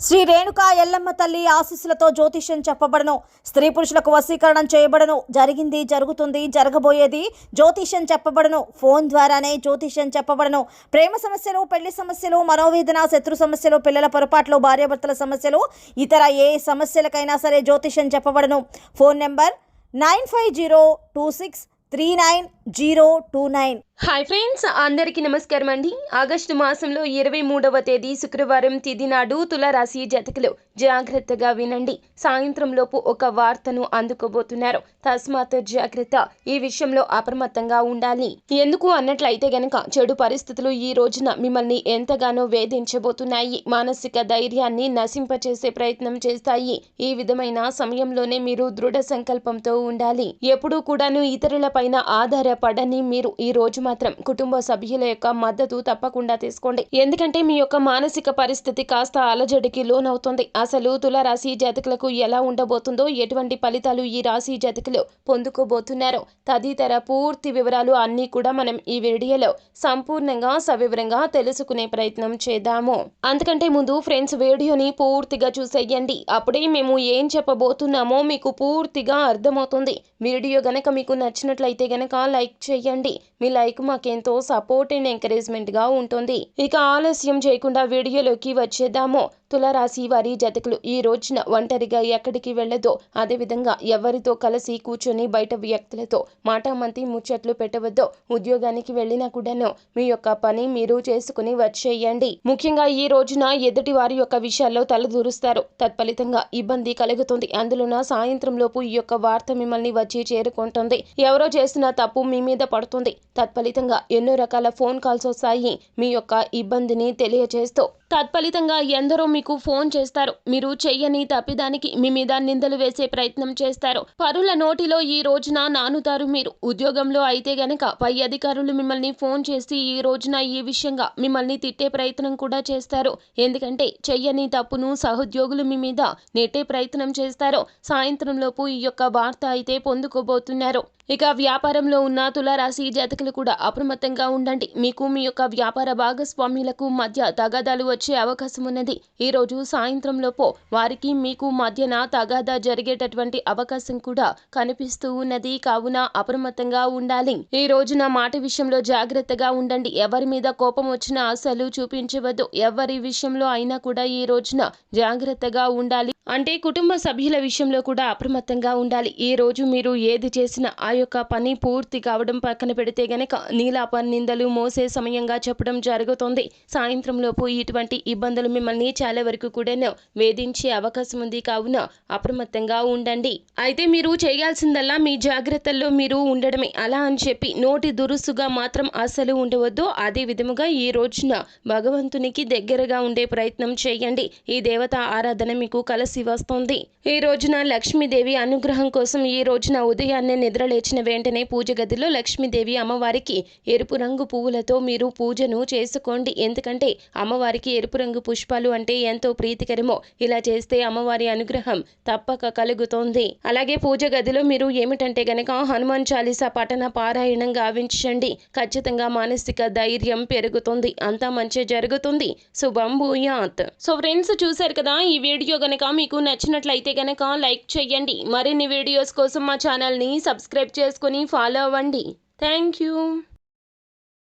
శ్రీ రేణుకా ఎల్లమ్మ తల్లి ఆశీస్సులతో జ్యోతిష్యం చెప్పబడను. స్త్రీ పురుషులకు వశీకరణం చేయబడను. జరిగింది, జరుగుతుంది, జరగబోయేది జ్యోతిష్యం చెప్పబడను. ఫోన్ ద్వారానే జ్యోతిష్యం చెప్పబడను. ప్రేమ సమస్యలు, పెళ్లి సమస్యలు, మనోవేదన, శత్రు సమస్యలు, పిల్లల పొరపాట్లు, భార్యాభర్తల సమస్యలు, ఇతర ఏ సమస్యలకైనా సరే జ్యోతిష్యం చెప్పబడను. Phone number 9502639029. హాయ్ ఫ్రెండ్స్, అందరికీ నమస్కారం అండి. ఆగస్టు మాసంలో 23వ తేదీ శుక్రవారం తిథి నాడు తులారాశి జాతకులు జాగ్రత్తగా వినండి. సాయంత్రం లోపు ఒక వార్తను అందుకోబోతున్నారు. తస్మాత్ జాగ్రత్త. ఈ విషయంలో అప్రమత్తంగా ఉండాలి. ఎందుకు అన్నట్లయితే గనక చెడు పరిస్థితులు ఈ రోజున మిమ్మల్ని ఎంతగానో వేధించబోతున్నాయి. మానసిక ధైర్యాన్ని నశింపచేసే ప్రయత్నం చేస్తాయి. ఈ విధమైన సమయంలోనే మీరు దృఢ సంకల్పంతో ఉండాలి. ఎప్పుడూ కూడాను ఇతరుల పైన ఆధారపడని మీరు ఈ రోజు మాత్రం కుటుంబ సభ్యుల యొక్క మద్దతు తప్పకుండా తీసుకోండి. ఎందుకంటే మీ యొక్క మానసిక పరిస్థితి కాస్త అలజడికి లోనవుతుంది. అసలు తులారాశి జాతకులకు ఎలా ఉండబోతుందో, ఎటువంటి ఫలితాలు ఈ రాశి జాతకులు పొందుకోబోతున్నారో తదితర పూర్తి వివరాలు అన్నీ కూడా మనం ఈ వీడియోలో సంపూర్ణంగా సవివరంగా తెలుసుకునే ప్రయత్నం చేద్దాము. అంతకంటే ముందు ఫ్రెండ్స్, వీడియోని పూర్తిగా చూసేయండి. అప్పుడే మేము ఏం చెప్పబోతున్నామో మీకు పూర్తిగా అర్థమవుతుంది. వీడియో గనక మీకు నచ్చినట్లయితే గనక లైక్ చేయండి. మీ లైక్ మాకెంతో సపోర్ట్ అండ్ ఎంకరేజ్మెంట్ గా ఉంటుంది. ఇక ఆలస్యం చేయకుండా వీడియోలోకి వచ్చేద్దాము. తులారాశి వారి జాతకులు ఈ రోజున ఒంటరిగా ఎక్కడికి వెళ్లదో, అదేవిధంగా ఎవరితో కలిసి కూర్చొని బయట వ్యక్తులతో మాటామంతి ముచ్చట్లు పెట్టవద్దో. ఉద్యోగానికి వెళ్ళినా కూడాను మీ యొక్క పని మీరు చేసుకుని వచ్చేయండి. ముఖ్యంగా ఈ రోజున ఎదుటి వారి యొక్క విషయాల్లో తలదూరుస్తారు. తత్ఫలితంగా ఇబ్బంది కలుగుతుంది. అందులోన సాయంత్రం లోపు ఈ యొక్క వార్త మిమ్మల్ని వచ్చి చేరుకుంటుంది. ఎవరో చేసిన తప్పు మీ మీద పడుతుంది. తత్ఫలితంగా ఎన్నో రకాల ఫోన్ కాల్స్ వస్తాయి మీ యొక్క ఇబ్బందిని తెలియజేస్తూ. తత్ఫలితంగా ఎందరో మీకు ఫోన్ చేస్తారు. మీరు చెయ్యని తప్పిదానికి మీ మీద నిందలు వేసే ప్రయత్నం చేస్తారు. పరుల నోటిలో ఈ రోజున నానుతారు మీరు. ఉద్యోగంలో అయితే గనక పై అధికారులు మిమ్మల్ని ఫోన్ చేసి ఈ రోజున ఈ విషయంగా మిమ్మల్ని తిట్టే ప్రయత్నం కూడా చేస్తారు. ఎందుకంటే చెయ్యని తప్పును సహోద్యోగులు మీ మీద నెట్టే ప్రయత్నం చేస్తారు. సాయంత్రం లోపు ఈ యొక్క వార్త అయితే పొందుకోబోతున్నారు. ఇక వ్యాపారంలో ఉన్న తులారాశి జాతకులు కూడా అప్రమత్తంగా ఉండండి. మీకు మీ యొక్క వ్యాపార భాగస్వామ్యులకు మధ్య తగాదాలు వచ్చే అవకాశం ఉన్నది. ఈ రోజు సాయంత్రం లోపు వారికి మీకు మధ్యన తగాదా జరిగేటటువంటి అవకాశం కూడా కనిపిస్తూ ఉన్నది. కావున అప్రమత్తంగా ఉండాలి. ఈ రోజున మాట విషయంలో జాగ్రత్తగా ఉండండి. ఎవరి మీద కోపం వచ్చినా అసలు చూపించవద్దు. ఎవరి విషయంలో అయినా కూడా ఈ రోజున జాగ్రత్తగా ఉండాలి. అంటే కుటుంబ సభ్యుల విషయంలో కూడా అప్రమత్తంగా ఉండాలి. ఈ రోజు మీరు ఏది చేసినా ఆ యొక్క పని పూర్తి కావడం పక్కన పెడితే గనక నీలాప నిందలు మోసే సమయంగా చెప్పడం జరుగుతుంది. సాయంత్రం లోపు ఇటువంటి ఇబ్బందులు మిమ్మల్ని చాలా వరకు కూడా వేధించే అవకాశం ఉంది. కావున అప్రమత్తంగా ఉండండి. అయితే మీరు చేయాల్సిందల్లా మీ జాగ్రత్తల్లో మీరు ఉండడమే. అలా అని చెప్పి నోటి దురుసుగా మాత్రం అస్సలు ఉండవద్దు. అదే విధముగా ఈ రోజున భగవంతునికి దగ్గరగా ఉండే ప్రయత్నం చేయండి. ఈ దేవత ఆరాధన మీకు కలిసి వస్తుంది. ఈ రోజున లక్ష్మీదేవి అనుగ్రహం కోసం ఈ రోజున ఉదయాన్నే నిద్రలేచిన వెంటనే పూజ గదిలో లక్ష్మీదేవి అమ్మవారికి ఎరుపు రంగు పువ్వులతో మీరు పూజను చేసుకోండి. ఎందుకంటే అమ్మవారికి ఎరుపు రంగు పుష్పాలు అంటే ఎంతో ప్రీతికరమో. ఇలా చేస్తే అమ్మవారి అనుగ్రహం తప్పక కలుగుతుంది. అలాగే పూజ గదిలో మీరు ఏమిటంటే గనక హనుమాన్ చాలీసా పఠన పారాయణం గావించండి. ఖచ్చితంగా మానసిక ధైర్యం పెరుగుతుంది. అంతా మంచి జరుగుతుంది. శుభం భూయాత్. సో ఫ్రెండ్స్, చూశారు కదా. ఈ వీడియో గనక మీకు నచ్చినట్లయితే గనక లైక్ చేయండి. మరిన్ని వీడియోస్ కోసం మా ఛానల్ని సబ్స్క్రైబ్ చేసుకుని ఫాలో అవ్వండి. Thank you.